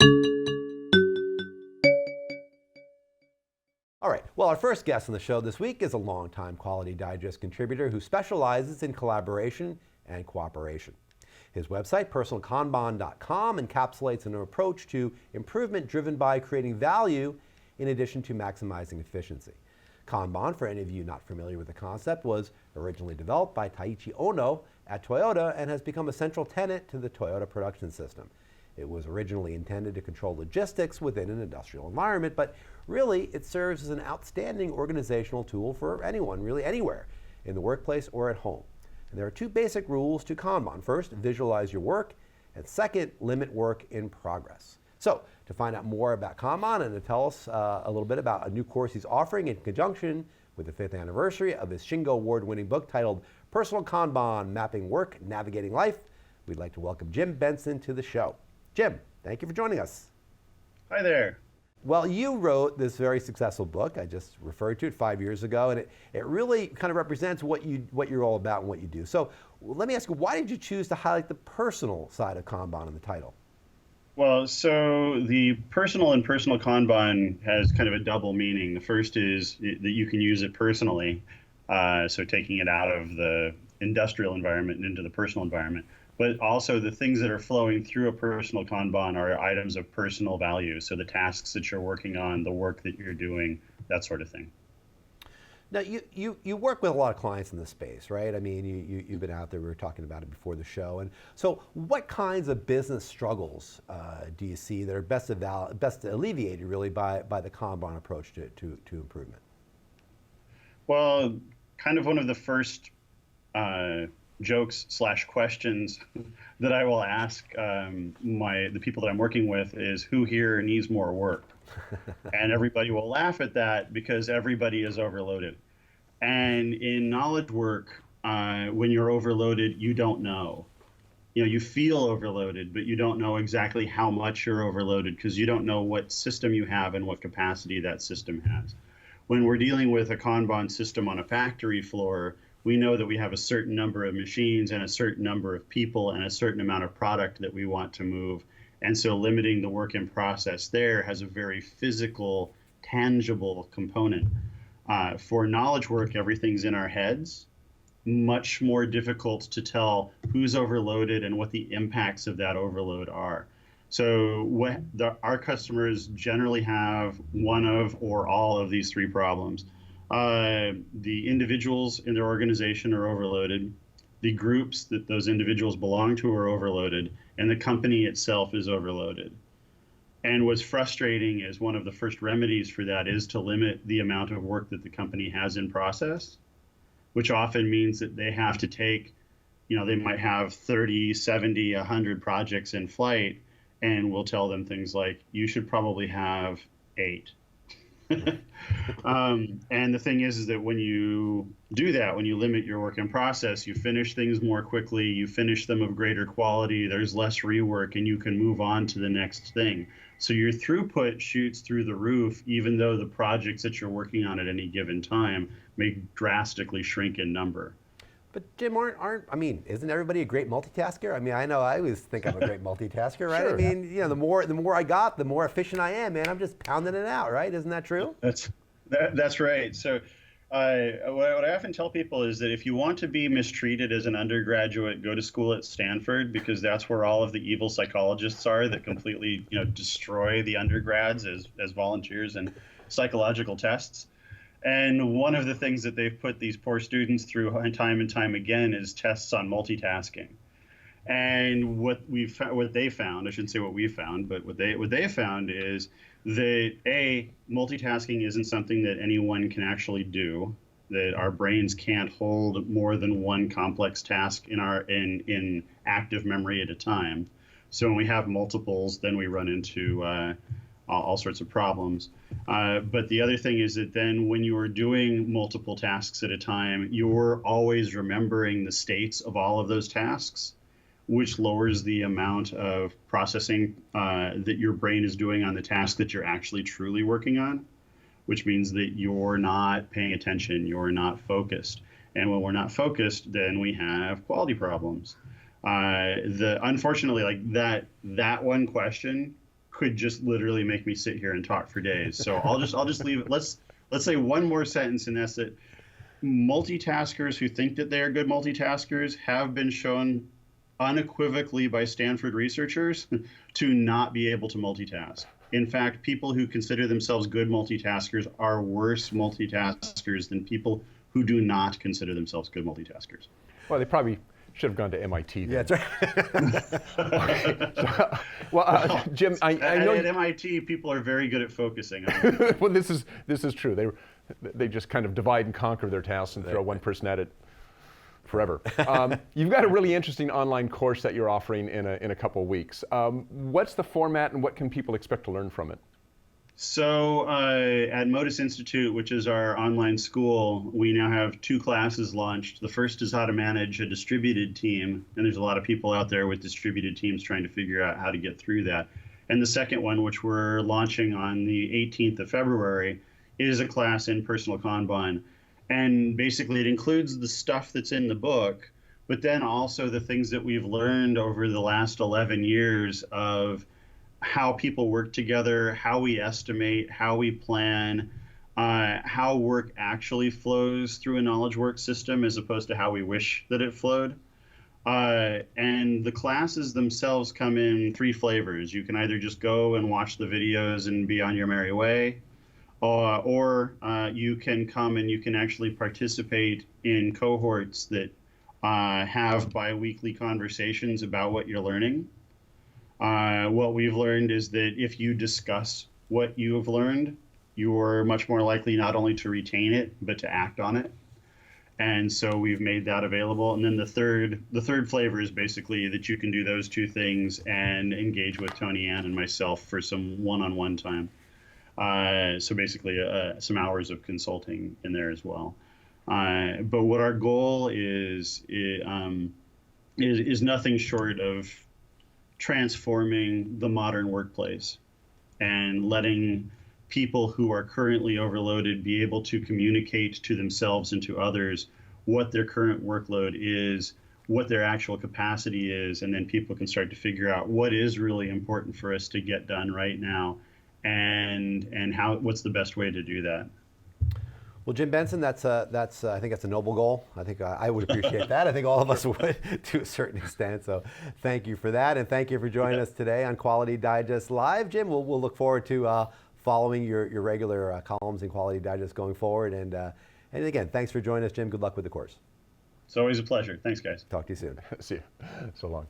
All right, well, our first guest on the show this week is a longtime Quality Digest contributor who specializes in collaboration and cooperation. His website, personalkanban.com, encapsulates an approach to improvement driven by creating value in addition to maximizing efficiency. Kanban, for any of you not familiar with the concept, was originally developed by Taiichi Ohno at Toyota and has become a central tenet to the Toyota production system. It was originally intended to control logistics within an industrial environment, but really it serves as an outstanding organizational tool for anyone, really anywhere, in the workplace or at home. And there are two basic rules to Kanban. First, visualize your work, and second, limit work in progress. So, to find out more about Kanban and to tell us a little bit about a new course he's offering in conjunction with the 5th anniversary of his Shingo Award-winning book titled Personal Kanban, Mapping Work, Navigating Life, we'd like to welcome Jim Benson to the show. Jim, thank you for joining us. Hi there. Well, you wrote this very successful book. I just referred to it 5 years ago, and it really kind of represents what you're all about and what you do. So let me ask you, why did you choose to highlight the personal side of Kanban in the title? Well, so the personal and personal Kanban has kind of a double meaning. The first is that you can use it personally, so taking it out of the industrial environment and into the personal environment. But also the things that are flowing through a personal Kanban are items of personal value. So the tasks that you're working on, the work that you're doing, that sort of thing. Now, you work with a lot of clients in this space, right? I mean, you've been out there, we were talking about it before the show. And so what kinds of business struggles do you see that are best alleviated really by the Kanban approach to improvement? Well, kind of one of the first jokes/questions that I will ask the people that I'm working with is, who here needs more work? And everybody will laugh at that because everybody is overloaded. And in knowledge work, when you're overloaded, you don't know. You feel overloaded, but you don't know exactly how much you're overloaded because you don't know what system you have and what capacity that system has. When we're dealing with a Kanban system on a factory floor, we know that we have a certain number of machines and a certain number of people and a certain amount of product that we want to move. And so limiting the work in process there has a very physical, tangible component. For knowledge work, everything's in our heads. Much more difficult to tell who's overloaded and what the impacts of that overload are. So our customers generally have one of or all of these three problems. The individuals in their organization are overloaded, the groups that those individuals belong to are overloaded, and the company itself is overloaded. And what's frustrating is one of the first remedies for that is to limit the amount of work that the company has in process, which often means that they have to take, they might have 30, 70, 100 projects in flight, and we'll tell them things like, you should probably have 8. And the thing is that when you do that, when you limit your work in process, you finish things more quickly, you finish them of greater quality, there's less rework, and you can move on to the next thing. So your throughput shoots through the roof, even though the projects that you're working on at any given time may drastically shrink in number. But Jim, isn't everybody a great multitasker? I mean, I know I always think I'm a great multitasker, right? Sure. I mean, the more I got, the more efficient I am, man. I'm just pounding it out, right? Isn't that true? That's right. So what I often tell people is that if you want to be mistreated as an undergraduate, go to school at Stanford, because that's where all of the evil psychologists are that completely, destroy the undergrads as volunteers and psychological tests. And one of the things that they've put these poor students through time and time again is tests on multitasking. And what they found, I shouldn't say what we found, but what they found is that multitasking isn't something that anyone can actually do. That our brains can't hold more than one complex task in active memory at a time. So when we have multiples, then we run into all sorts of problems. But the other thing is that then when you are doing multiple tasks at a time, you're always remembering the states of all of those tasks, which lowers the amount of processing that your brain is doing on the task that you're actually truly working on, which means that you're not paying attention, you're not focused. And when we're not focused, then we have quality problems. Unfortunately, like that one question could just literally make me sit here and talk for days. So I'll just leave it. Let's say one more sentence, and that's that multitaskers who think that they are good multitaskers have been shown unequivocally by Stanford researchers to not be able to multitask. In fact, people who consider themselves good multitaskers are worse multitaskers than people who do not consider themselves good multitaskers. Well, they probably should have gone to MIT then. Yeah, that's right. So, well, Jim, I know at MIT, people are very good at focusing. well, this is true. They just kind of divide and conquer their tasks and throw one person at it forever. You've got a really interesting online course that you're offering in a couple of weeks. What's the format, and what can people expect to learn from it? So at Modus Institute, which is our online school, we now have 2 classes launched. The first is how to manage a distributed team, and there's a lot of people out there with distributed teams trying to figure out how to get through that. And the second one, which we're launching on the 18th of February, is a class in personal Kanban. And basically it includes the stuff that's in the book, but then also the things that we've learned over the last 11 years of how people work together, how we estimate, how we plan, how work actually flows through a knowledge work system as opposed to how we wish that it flowed. And the classes themselves come in 3 flavors. You can either just go and watch the videos and be on your merry way, or you can come and you can actually participate in cohorts that have bi-weekly conversations about what you're learning. What we've learned is that if you discuss what you have learned, you're much more likely not only to retain it, but to act on it. And so we've made that available. And then the third flavor is basically that you can do those 2 things and engage with Tony Ann and myself for some one-on-one time. So basically some hours of consulting in there as well. But what our goal is nothing short of transforming the modern workplace and letting people who are currently overloaded be able to communicate to themselves and to others what their current workload is, what their actual capacity is, and then people can start to figure out what is really important for us to get done right now, and what's the best way to do that. Well, Jim Benson, I think that's a noble goal. I think I would appreciate that. I think all of us would to a certain extent. So thank you for that, and thank you for joining us today on Quality Digest Live. Jim, we'll look forward to following your regular columns in Quality Digest going forward. And again, thanks for joining us, Jim. Good luck with the course. It's always a pleasure. Thanks, guys. Talk to you soon. See you. So long.